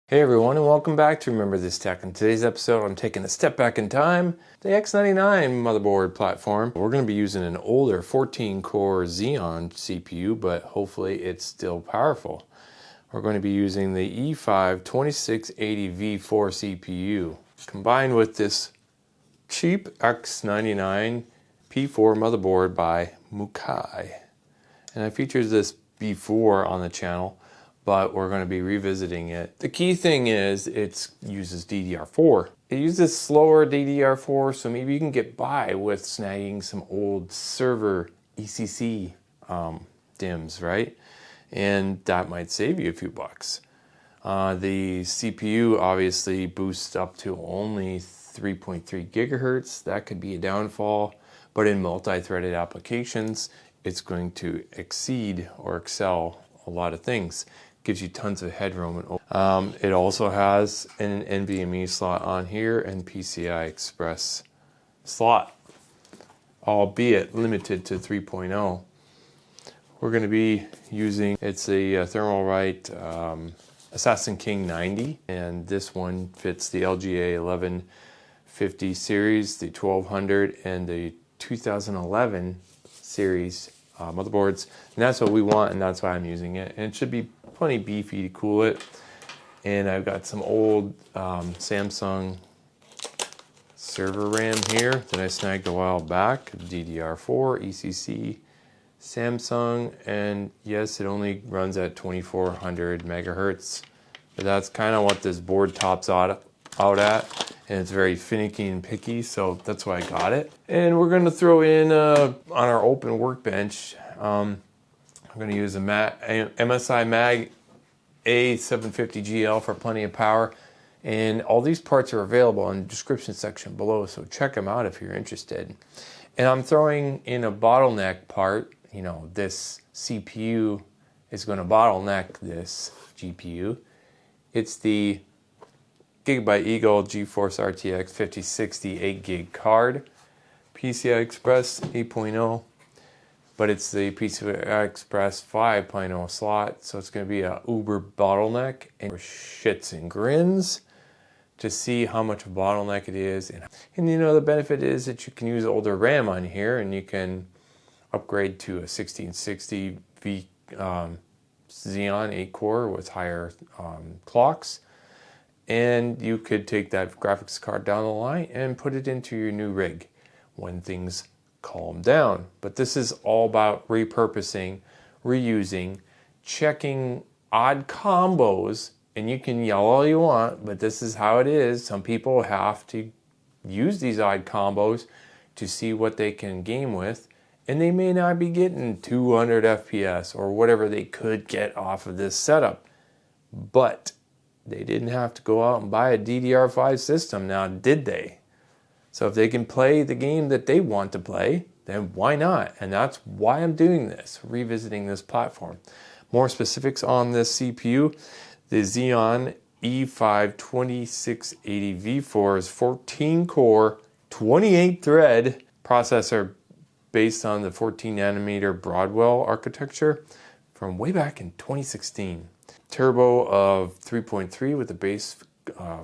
Hey everyone, and welcome back to Remember This Tech. In today's episode, I'm taking a step back in time, the X99 motherboard platform. We're going to be using an older 14-core Xeon CPU, but hopefully it's still powerful. We're going to be using the E5-2680 V4 CPU, combined with this cheap X99 P4 motherboard by Mukai. And I featured this before on the channel, but we're going to be revisiting it. The key thing is it uses DDR4. It uses slower DDR4, so maybe you can get by with snagging some old server ECC DIMMs, right? And that might save you a few bucks. The CPU obviously boosts up to only 3.3 gigahertz. That could be a downfall, but in multi-threaded applications, it's going to exceed or excel a lot of things. Gives you tons of headroom. It also has an NVMe slot on here and PCI Express slot, albeit limited to 3.0. We're going to be using, it's a Thermalright Assassin King 90, and this one fits the LGA 1150 series, the 1200, and the 2011 series motherboards, and that's what we want, and that's why I'm using it. And it should be plenty beefy to cool it. And I've got some old Samsung server RAM here that I snagged a while back, DDR4 ECC Samsung, and yes, it only runs at 2400 megahertz, but that's kind of what this board tops out at, and it's very finicky and picky, so that's why I got it. And we're going to throw in on our open workbench, I'm going to use a MSI Mag A750GL for plenty of power, and all these parts are available in the description section below, so check them out if you're interested. And I'm throwing in a bottleneck part. You know, this CPU is going to bottleneck this GPU. It's the Gigabyte Eagle GeForce RTX 5060 8 gig card, PCI Express 8.0, but it's the PCI Express 5.0 slot, so it's going to be a uber bottleneck, and shits and grins to see how much of a bottleneck it is. And you know, the benefit is that you can use older RAM on here, and you can upgrade to a 1660 Xeon 8-core with higher clocks. And you could take that graphics card down the line and put it into your new rig when things calm down. But this is all about repurposing, reusing, checking odd combos, and you can yell all you want, but this is how it is. Some people have to use these odd combos to see what they can game with, and they may not be getting 200 FPS or whatever they could get off of this setup. But they didn't have to go out and buy a DDR5 system, now did they? So if they can play the game that they want to play, then why not? And that's why I'm doing this, revisiting this platform. More specifics on this CPU, the Xeon E5-2680 V4 is 14-core, 28-thread processor based on the 14-nanometer Broadwell architecture from way back in 2016. Turbo of 3.3 with a base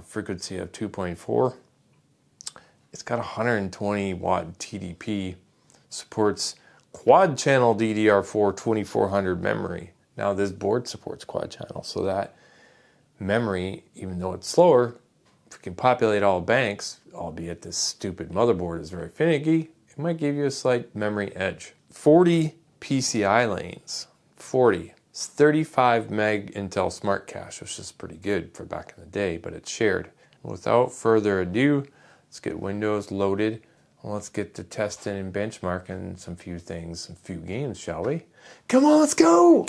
frequency of 2.4. It's got 120 watt TDP, supports quad channel DDR4 2400 memory. Now this board supports quad channel, so that memory, even though it's slower, if we can populate all banks, albeit this stupid motherboard is very finicky, it might give you a slight memory edge. 40 PCI lanes, 40. It's 35 meg Intel Smart Cache, which is pretty good for back in the day, but it's shared. Without further ado, let's get Windows loaded. Let's get to testing and benchmarking some few things, some few games, shall we? Come on, let's go!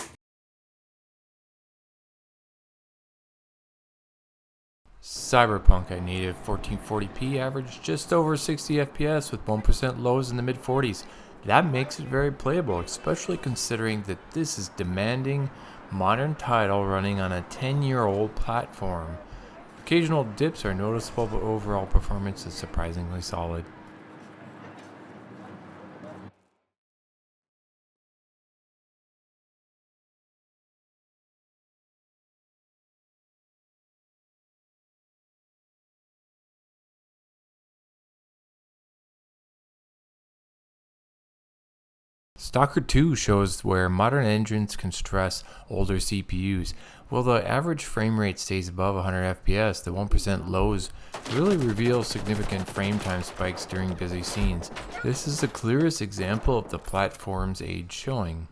Cyberpunk at native 1440p averaged just over 60 FPS with 1% lows in the mid-40s. That makes it very playable, especially considering that this is demanding modern title running on a 10-year-old platform. Occasional dips are noticeable, but overall performance is surprisingly solid. Stalker 2 shows where modern engines can stress older CPUs. While the average frame rate stays above 100 FPS, the 1% lows really reveal significant frame time spikes during busy scenes. This is the clearest example of the platform's age showing.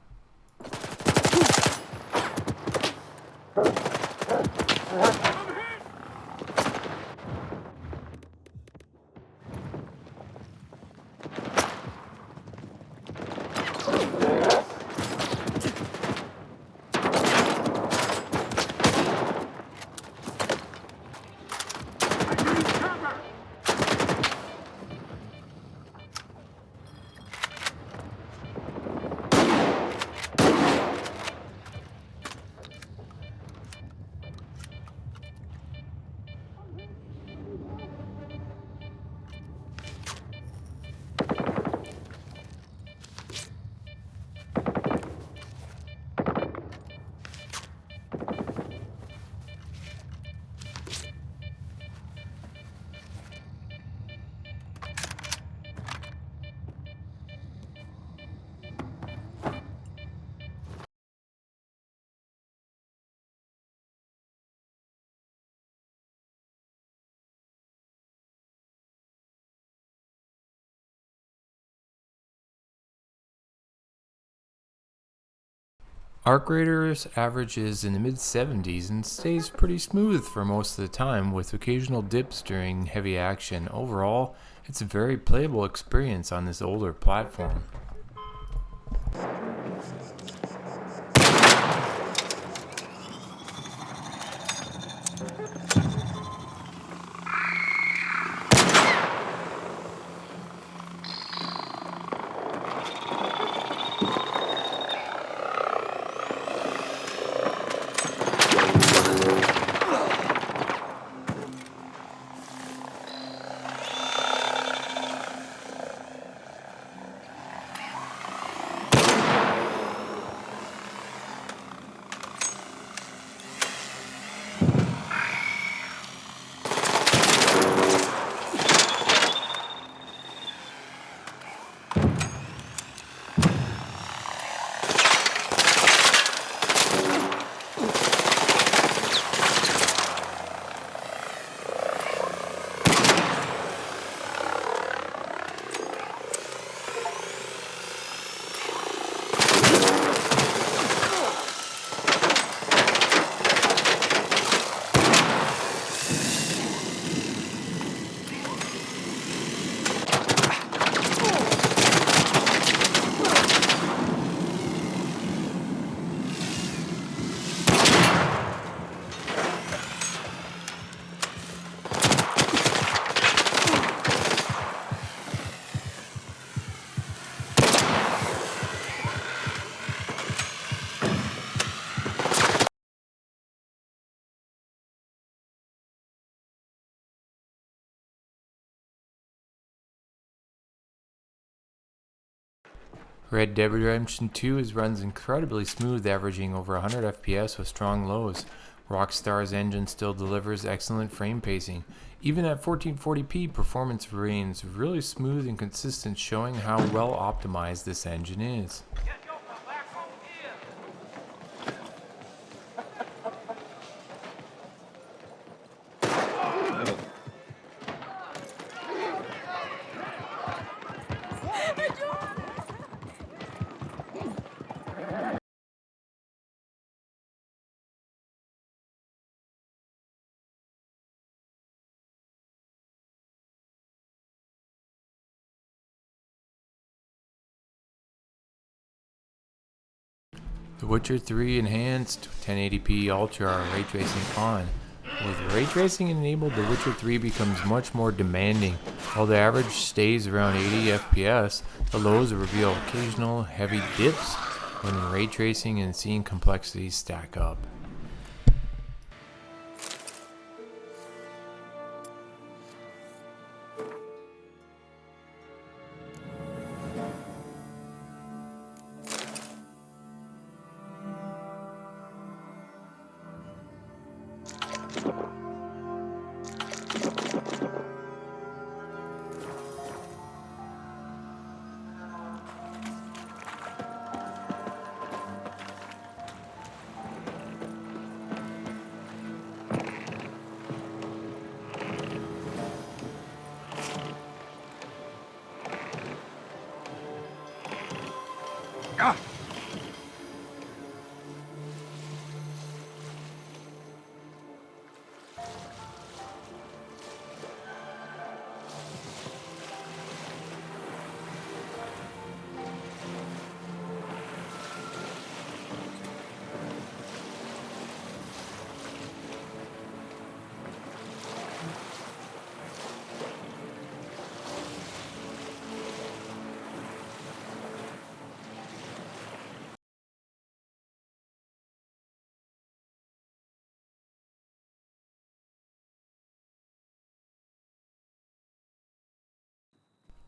Arc Raiders averages in the mid-70s and stays pretty smooth for most of the time, with occasional dips during heavy action. Overall, it's a very playable experience on this older platform. Red Dead Redemption 2 runs incredibly smooth, averaging over 100 FPS with strong lows. Rockstar's engine still delivers excellent frame pacing. Even at 1440p, performance remains really smooth and consistent, showing how well optimized this engine is. The Witcher 3 Enhanced 1080p Ultra ray tracing on. With ray tracing enabled, The Witcher 3 becomes much more demanding. While the average stays around 80 FPS, the lows reveal occasional heavy dips when ray tracing and scene complexities stack up.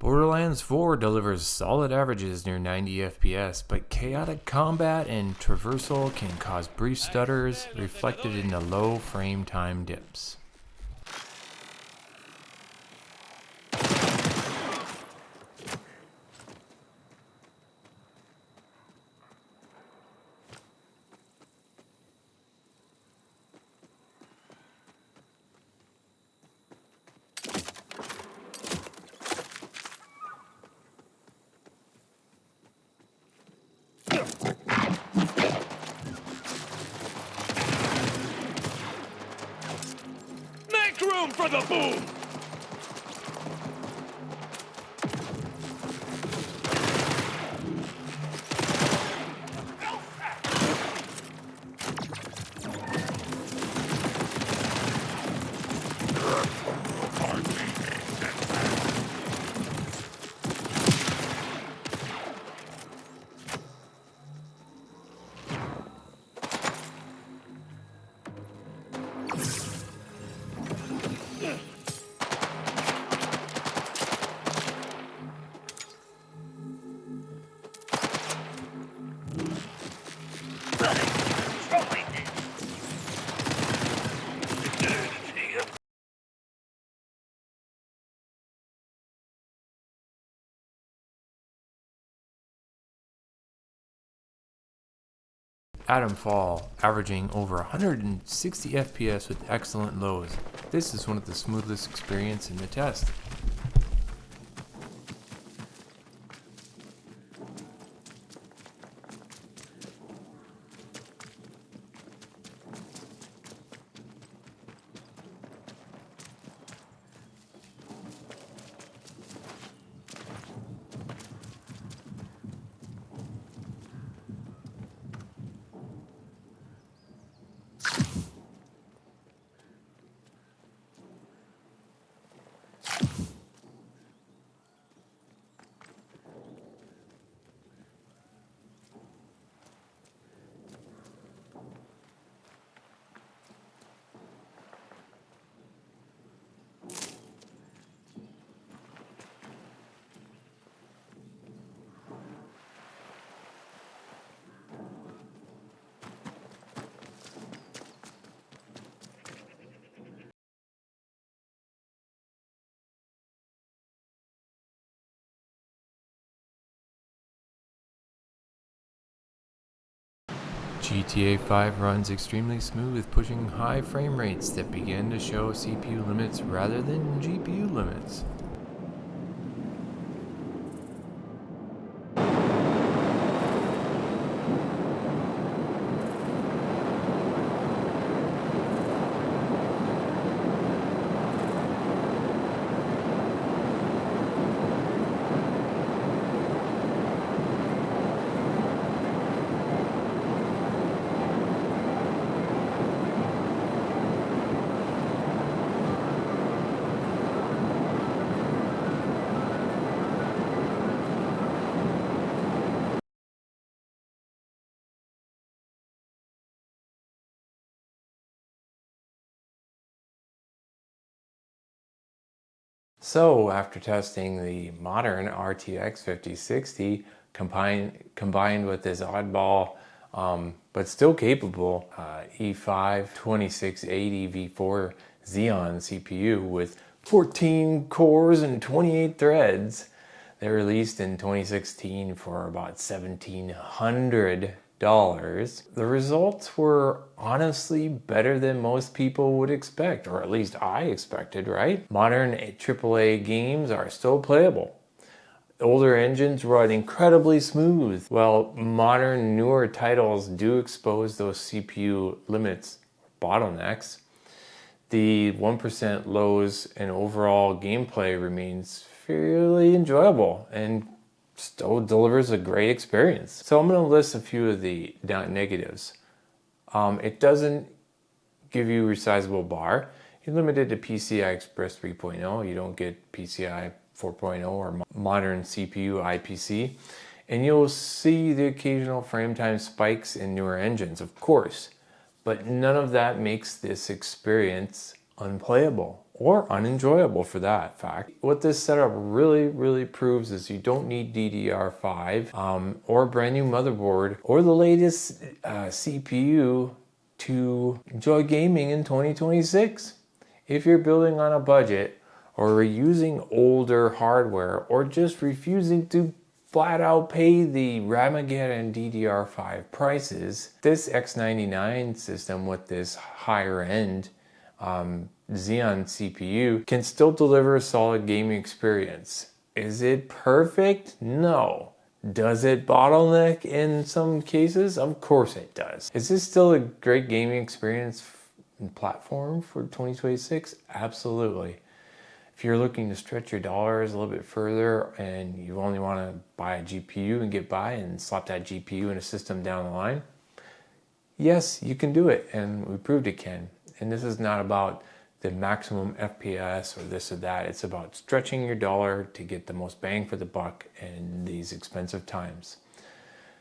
Borderlands 4 delivers solid averages near 90 FPS, but chaotic combat and traversal can cause brief stutters, reflected in the low frame time dips. Make room for the boom! Atom Fall, averaging over 160 FPS with excellent lows. This is one of the smoothest experiences in the test. GTA 5 runs extremely smooth, pushing high frame rates that begin to show CPU limits rather than GPU limits. So after testing the modern RTX 5060 combined with this oddball but still capable E5-2680 V4 Xeon CPU with 14 cores and 28 threads, they released in 2016 for about $1,700. The results were honestly better than most people would expect, or at least I expected, right? Modern AAA games are still playable. older engines run incredibly smooth. While modern, newer titles do expose those CPU limits, bottlenecks, the 1% lows and overall gameplay remains fairly enjoyable and still delivers a great experience. So I'm going to list a few of the negatives. It doesn't give you resizable bar. You're limited to PCI Express 3.0. You don't get PCI 4.0 or modern CPU IPC. And you'll see the occasional frame time spikes in newer engines, of course. But none of that makes this experience unplayable or unenjoyable for that fact. What this setup really proves is you don't need DDR5 or a brand new motherboard or the latest CPU to enjoy gaming in 2026. If you're building on a budget or using older hardware or just refusing to flat out pay the Ramageddon DDR5 prices, this X99 system with this higher end Xeon CPU can still deliver a solid gaming experience. Is it perfect? No. Does it bottleneck in some cases? Of course it does. Is this still a great gaming experience and platform for 2026? Absolutely. If you're looking to stretch your dollars a little bit further and you only want to buy a GPU and get by and slap that GPU in a system down the line, yes, you can do it, and we proved it can. And this is not about the maximum FPS or this or that. It's about stretching your dollar to get the most bang for the buck in these expensive times.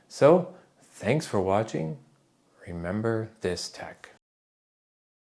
So, thanks for watching. Remember this tech.